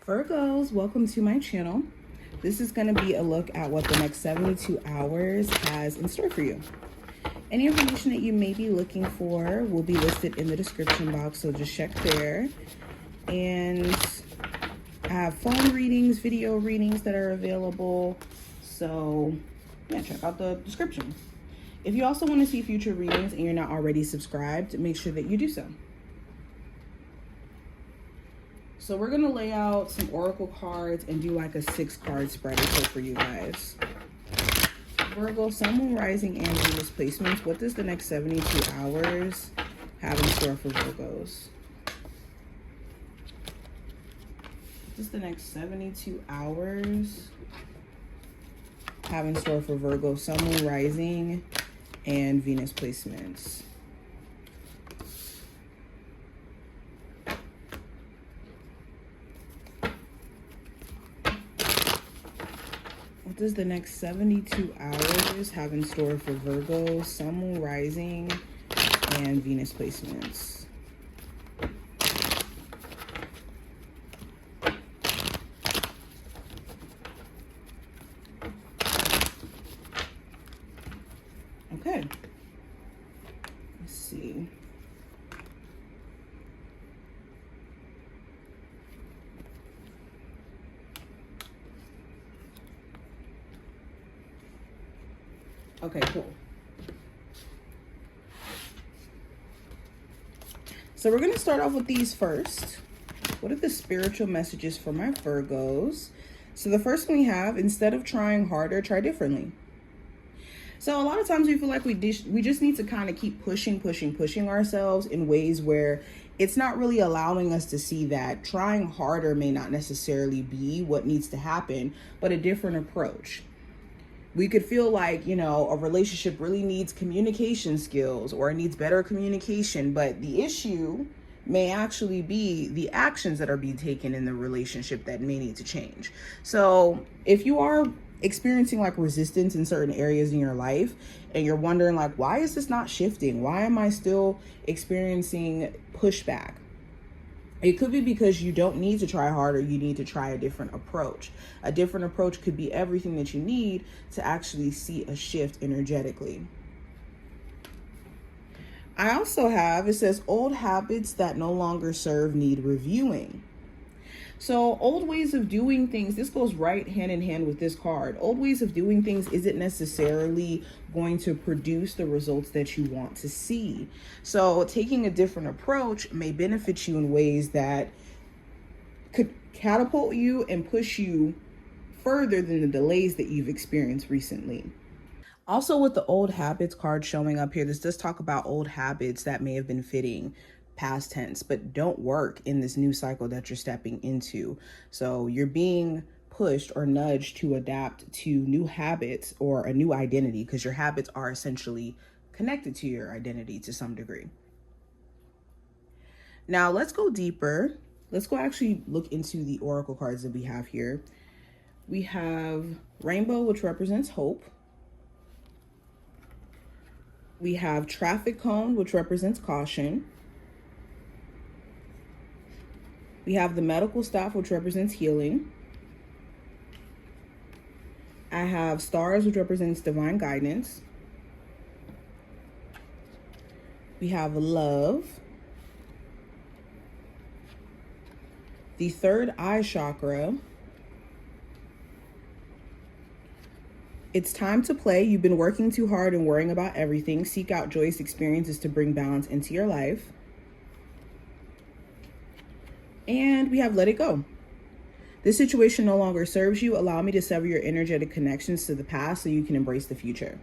Virgos, welcome to my channel. This is going to be a look at what the next 72 hours has in store for you. Any information that you may be looking for will be listed in the description box, so just check there. And I have phone readings, video readings that are available, so yeah, check out the description. If you also want to see future readings and you're not already subscribed, make sure that you do so. So we're gonna lay out some oracle cards and do like a 6-card spread or so for you guys. Virgo, Sun, Moon, Rising, and Venus placements. What does the next 72 hours have in store for Virgos? What does the next 72 hours have in store for Virgo, Sun, Moon, Rising, and Venus placements? What does the next 72 hours have in store for Virgo, Sun, Moon, Rising, and Venus placements? Okay. Let's see. Okay, cool. So we're going to start off with these first. What are the spiritual messages for my Virgos? So the first one we have, instead of trying harder, try differently. So a lot of times we feel like we just need to kind of keep pushing ourselves in ways where it's not really allowing us to see that trying harder may not necessarily be what needs to happen, but a different approach. We could feel like, a relationship really needs communication skills or it needs better communication, but the issue may actually be the actions that are being taken in the relationship that may need to change. So if you are experiencing like resistance in certain areas in your life and you're wondering like, why is this not shifting? Why am I still experiencing pushback? It could be because you don't need to try harder. You need to try a different approach. A different approach could be everything that you need to actually see a shift energetically. I also have, it says, old habits that no longer serve need reviewing. So old ways of doing things, this goes right hand in hand with this card. Old ways of doing things isn't necessarily going to produce the results that you want to see. So taking a different approach may benefit you in ways that could catapult you and push you further than the delays that you've experienced recently. Also, with the old habits card showing up here, this does talk about old habits that may have been fitting past tense, but don't work in this new cycle that you're stepping into. So you're being pushed or nudged to adapt to new habits or a new identity, because your habits are essentially connected to your identity to some degree. Now let's go deeper. Let's go actually look into the oracle cards that we have here. We have Rainbow, which represents hope. We have Traffic Cone, which represents caution. We have the medical staff, which represents healing. I have Stars, which represents divine guidance. We have Love. The third eye chakra. It's time to play. You've been working too hard and worrying about everything. Seek out joyous experiences to bring balance into your life. And we have Let It Go. This situation no longer serves you. Allow me to sever your energetic connections to the past so you can embrace the future.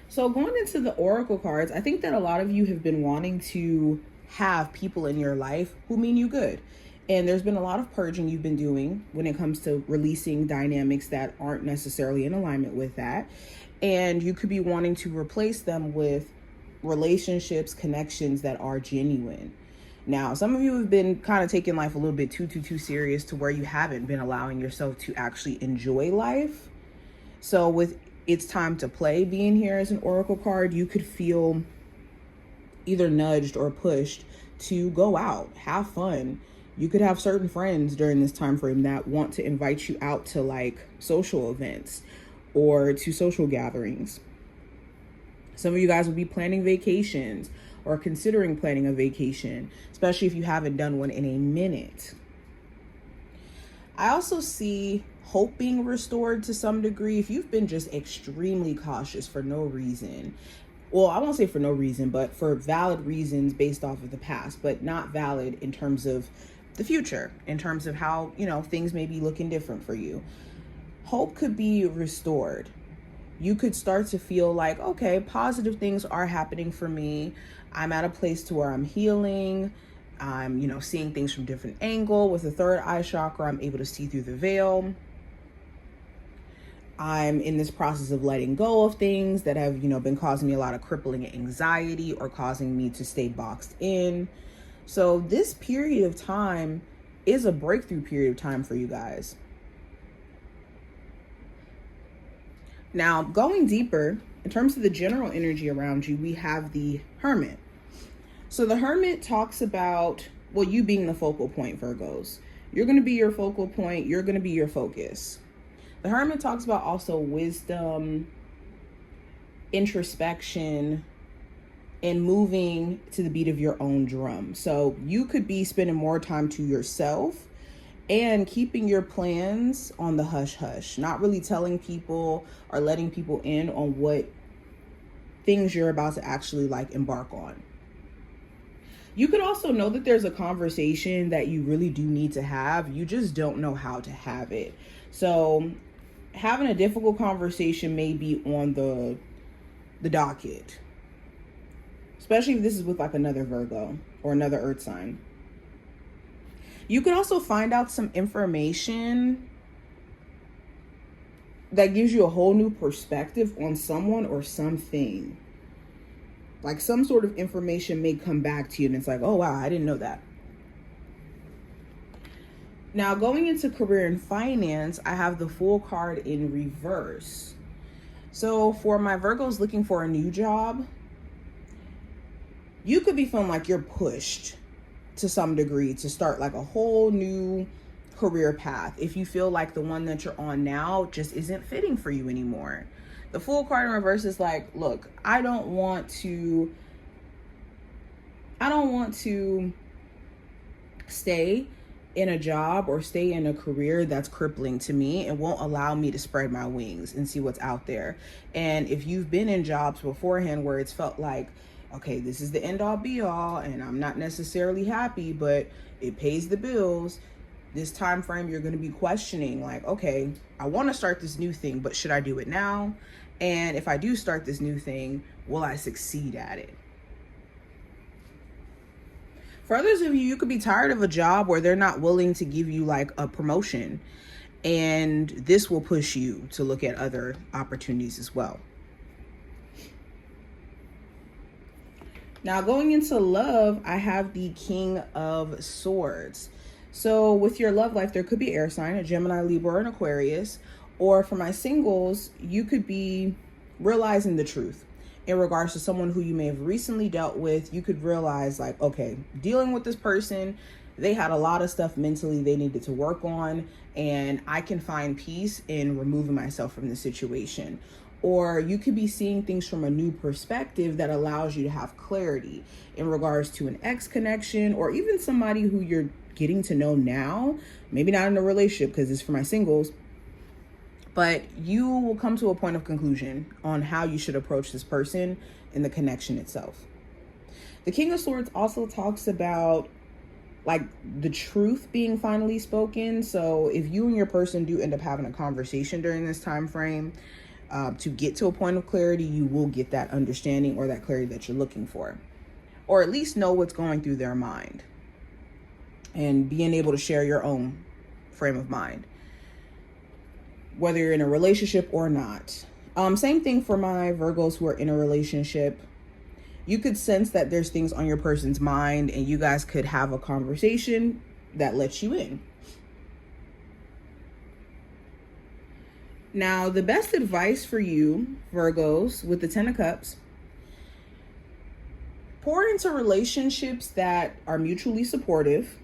So going into the oracle cards, I think that a lot of you have been wanting to have people in your life who mean you good. And there's been a lot of purging you've been doing when it comes to releasing dynamics that aren't necessarily in alignment with that. And you could be wanting to replace them with relationships, connections that are genuine. Now, some of you have been kind of taking life a little bit too serious to where you haven't been allowing yourself to actually enjoy life. So with It's Time to Play being here as an oracle card, you could feel either nudged or pushed to go out, have fun, You could have certain friends during this time frame that want to invite you out to like social events or to social gatherings. Some of you guys will be planning vacations or considering planning a vacation, especially if you haven't done one in a minute. I also see hope being restored to some degree if you've been just extremely cautious for no reason. Well, I won't say for no reason, but for valid reasons based off of the past, but not valid in terms of the future, in terms of how, things may be looking different for you. Hope could be restored. You could start to feel like, okay, positive things are happening for me. I'm at a place to where I'm healing. I'm, seeing things from different angle. With the third eye chakra, I'm able to see through the veil. I'm in this process of letting go of things that have, been causing me a lot of crippling anxiety or causing me to stay boxed in. So this period of time is a breakthrough period of time for you guys. Now, going deeper, in terms of the general energy around you, we have the Hermit. So the Hermit talks about, you being the focal point, Virgos. You're going to be your focal point. You're going to be your focus. The Hermit talks about also wisdom, introspection, and moving to the beat of your own drum. So you could be spending more time to yourself and keeping your plans on the hush hush, not really telling people or letting people in on what things you're about to actually embark on. You could also know that there's a conversation that you really do need to have. You just don't know how to have it. So having a difficult conversation may be on the docket, especially if this is with another Virgo or another earth sign. You could also find out some information that gives you a whole new perspective on someone or something. Like some sort of information may come back to you and it's like, oh wow, I didn't know that. Now going into career and finance, I have the Fool card in reverse. So for my Virgos looking for a new job, you could be feeling like you're pushed to some degree to start a whole new career path if you feel like the one that you're on now just isn't fitting for you anymore. The Fool card in reverse is like, look, I don't want to stay in a job or stay in a career that's crippling to me and won't allow me to spread my wings and see what's out there. And if you've been in jobs beforehand where it's felt like, okay, this is the end all be all and I'm not necessarily happy, but it pays the bills, this time frame you're going to be questioning okay, I want to start this new thing, but should I do it now? And if I do start this new thing, will I succeed at it? For others of you, you could be tired of a job where they're not willing to give you a promotion, and this will push you to look at other opportunities as well. Now going into love, I have the King of Swords. So with your love life, there could be air sign, a Gemini, Libra, or an Aquarius. Or for my singles, you could be realizing the truth in regards to someone who you may have recently dealt with. You could realize okay, dealing with this person, they had a lot of stuff mentally they needed to work on, and I can find peace in removing myself from the situation. Or you could be seeing things from a new perspective that allows you to have clarity in regards to an ex connection or even somebody who you're getting to know now, maybe not in a relationship because it's for my singles, but you will come to a point of conclusion on how you should approach this person in the connection itself. The King of Swords also talks about the truth being finally spoken. So if you and your person do end up having a conversation during this time frame, to get to a point of clarity, you will get that understanding or that clarity that you're looking for, or at least know what's going through their mind and being able to share your own frame of mind, whether you're in a relationship or not. Same thing for my Virgos who are in a relationship. You could sense that there's things on your person's mind and you guys could have a conversation that lets you in. Now, the best advice for you, Virgos, with the 10 of Cups, pour into relationships that are mutually supportive.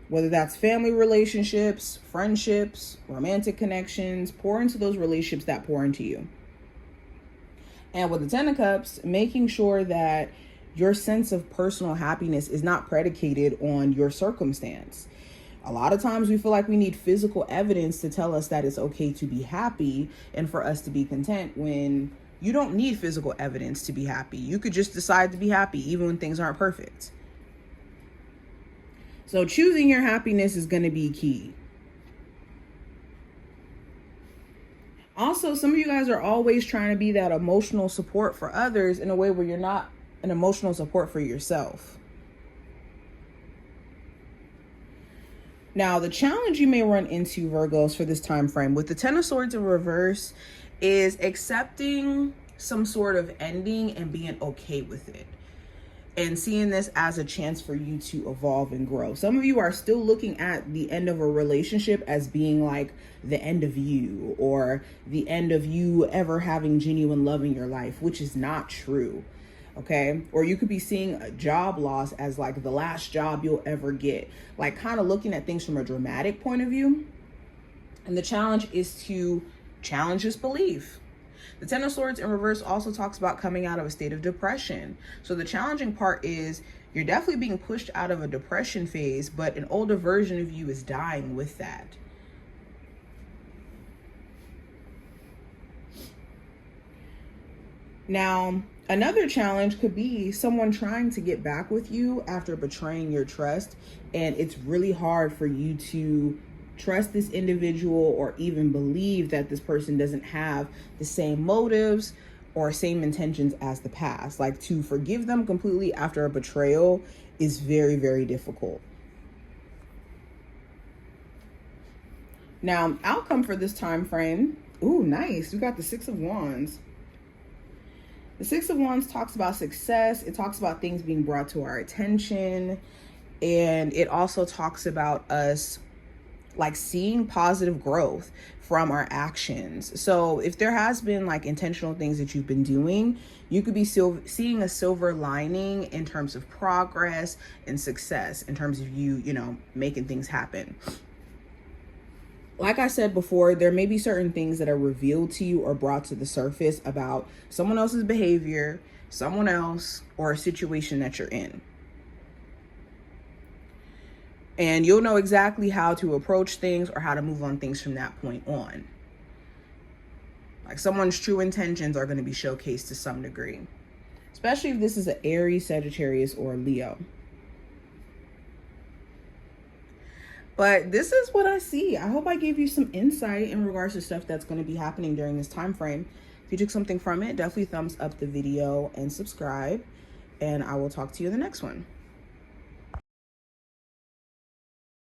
Whether that's family relationships, friendships, romantic connections, pour into those relationships that pour into you. And with the Ten of Cups, making sure that your sense of personal happiness is not predicated on your circumstance. A lot of times we feel like we need physical evidence to tell us that it's okay to be happy and for us to be content, when you don't need physical evidence to be happy. You could just decide to be happy even when things aren't perfect. So choosing your happiness is going to be key. Also, some of you guys are always trying to be that emotional support for others in a way where you're not an emotional support for yourself. Now, the challenge you may run into, Virgos, for this time frame with the Ten of Swords in reverse is accepting some sort of ending and being okay with it, and seeing this as a chance for you to evolve and grow. Some of you are still looking at the end of a relationship as being like the end of you, or the end of you ever having genuine love in your life, which is not true. Okay. Or you could be seeing a job loss as like the last job you'll ever get, like kind of looking at things from a dramatic point of view. And the challenge is to challenge this belief. The Ten of Swords in reverse also talks about coming out of a state of depression. So the challenging part is you're definitely being pushed out of a depression phase, but an older version of you is dying with that. Now, another challenge could be someone trying to get back with you after betraying your trust, and it's really hard for you to trust this individual or even believe that this person doesn't have the same motives or same intentions as the past. Like, to forgive them completely after a betrayal is very, very difficult. Now, outcome for this time frame. Ooh, nice. We got the Six of Wands. The Six of Wands talks about success. It talks about things being brought to our attention. And it also talks about us like seeing positive growth from our actions. So if there has been like intentional things that you've been doing, you could be still seeing a silver lining in terms of progress and success, in terms of you know, making things happen. Like I said before, there may be certain things that are revealed to you or brought to the surface about someone else's behavior, someone else, or a situation that you're in. And you'll know exactly how to approach things or how to move on things from that point on. Like, someone's true intentions are going to be showcased to some degree, especially if this is an Aries, Sagittarius, or Leo. But this is what I see. I hope I gave you some insight in regards to stuff that's going to be happening during this time frame. If you took something from it, definitely thumbs up the video and subscribe. And I will talk to you in the next one.